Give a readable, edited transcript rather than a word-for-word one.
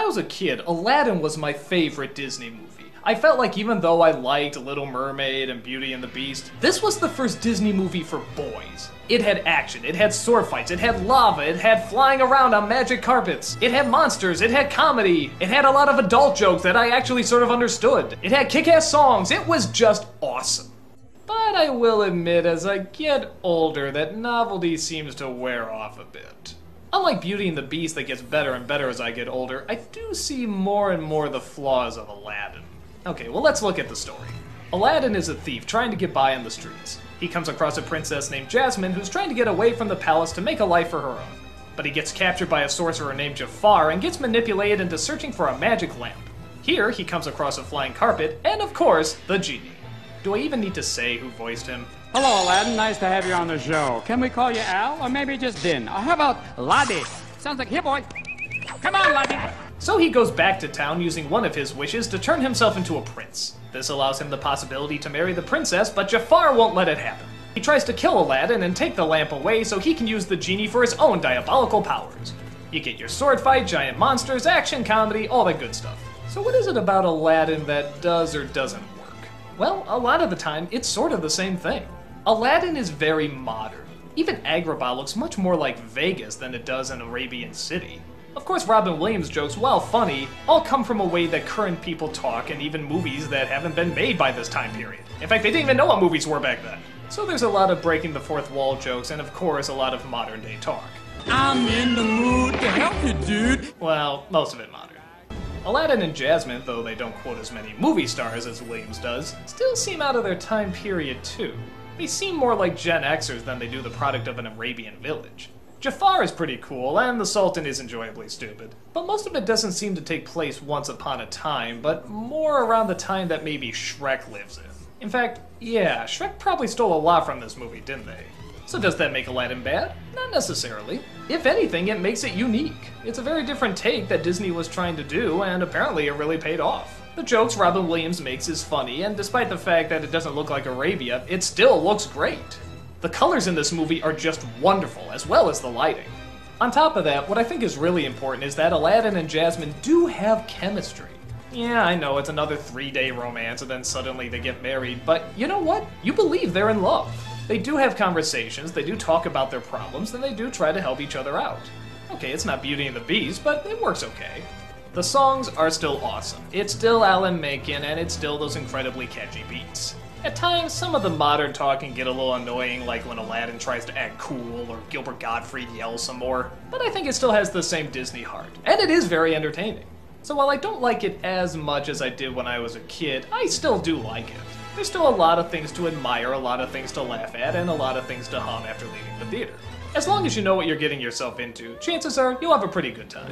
was a kid, Aladdin was my favorite Disney movie. I felt like even though I liked Little Mermaid and Beauty and the Beast, this was the first Disney movie for boys. It had action, it had sword fights, it had lava, it had flying around on magic carpets, it had monsters, it had comedy, it had a lot of adult jokes that I actually sort of understood, it had kick-ass songs, it was just awesome. But I will admit, as I get older, that novelty seems to wear off a bit. Unlike Beauty and the Beast that gets better and better as I get older, I do see more and more the flaws of Aladdin. Okay, well let's look at the story. Aladdin is a thief trying to get by on the streets. He comes across a princess named Jasmine who's trying to get away from the palace to make a life for her own. But he gets captured by a sorcerer named Jafar and gets manipulated into searching for a magic lamp. Here, he comes across a flying carpet, and of course, the genie. Do I even need to say who voiced him? Hello, Aladdin. Nice to have you on the show. Can we call you Al, or maybe just Din? Or how about Laddie? Sounds like here, boy. Come on, Laddie. So he goes back to town using one of his wishes to turn himself into a prince. This allows him the possibility to marry the princess, but Jafar won't let it happen. He tries to kill Aladdin and take the lamp away so he can use the genie for his own diabolical powers. You get your sword fight, giant monsters, action, comedy, all that good stuff. So what is it about Aladdin that does or doesn't work? Well, a lot of the time, it's sort of the same thing. Aladdin is very modern. Even Agrabah looks much more like Vegas than it does in Arabian City. Of course, Robin Williams' jokes, while funny, all come from a way that current people talk and even movies that haven't been made by this time period. In fact, they didn't even know what movies were back then. So there's a lot of breaking the fourth wall jokes and of course a lot of modern day talk. I'm in the mood to help you, dude. Well, most of it modern. Aladdin and Jasmine, though they don't quote as many movie stars as Williams does, still seem out of their time period too. They seem more like Gen Xers than they do the product of an Arabian village. Jafar is pretty cool, and the Sultan is enjoyably stupid. But most of it doesn't seem to take place once upon a time, but more around the time that maybe Shrek lives in. In fact, yeah, Shrek probably stole a lot from this movie, didn't they? So does that make Aladdin bad? Not necessarily. If anything, it makes it unique. It's a very different take that Disney was trying to do, and apparently it really paid off. The jokes Robin Williams makes is funny, and despite the fact that it doesn't look like Arabia, it still looks great. The colors in this movie are just wonderful, as well as the lighting. On top of that, what I think is really important is that Aladdin and Jasmine do have chemistry. Yeah, I know, it's another 3-day romance and then suddenly they get married, but you know what? You believe they're in love. They do have conversations, they do talk about their problems, and they do try to help each other out. Okay, it's not Beauty and the Beast, but it works okay. The songs are still awesome. It's still Alan Menken, and it's still those incredibly catchy beats. At times, some of the modern talk can get a little annoying, like when Aladdin tries to act cool or Gilbert Gottfried yells some more, but I think it still has the same Disney heart, and it is very entertaining. So while I don't like it as much as I did when I was a kid, I still do like it. There's still a lot of things to admire, a lot of things to laugh at, and a lot of things to hum after leaving the theater. As long as you know what you're getting yourself into, chances are you'll have a pretty good time.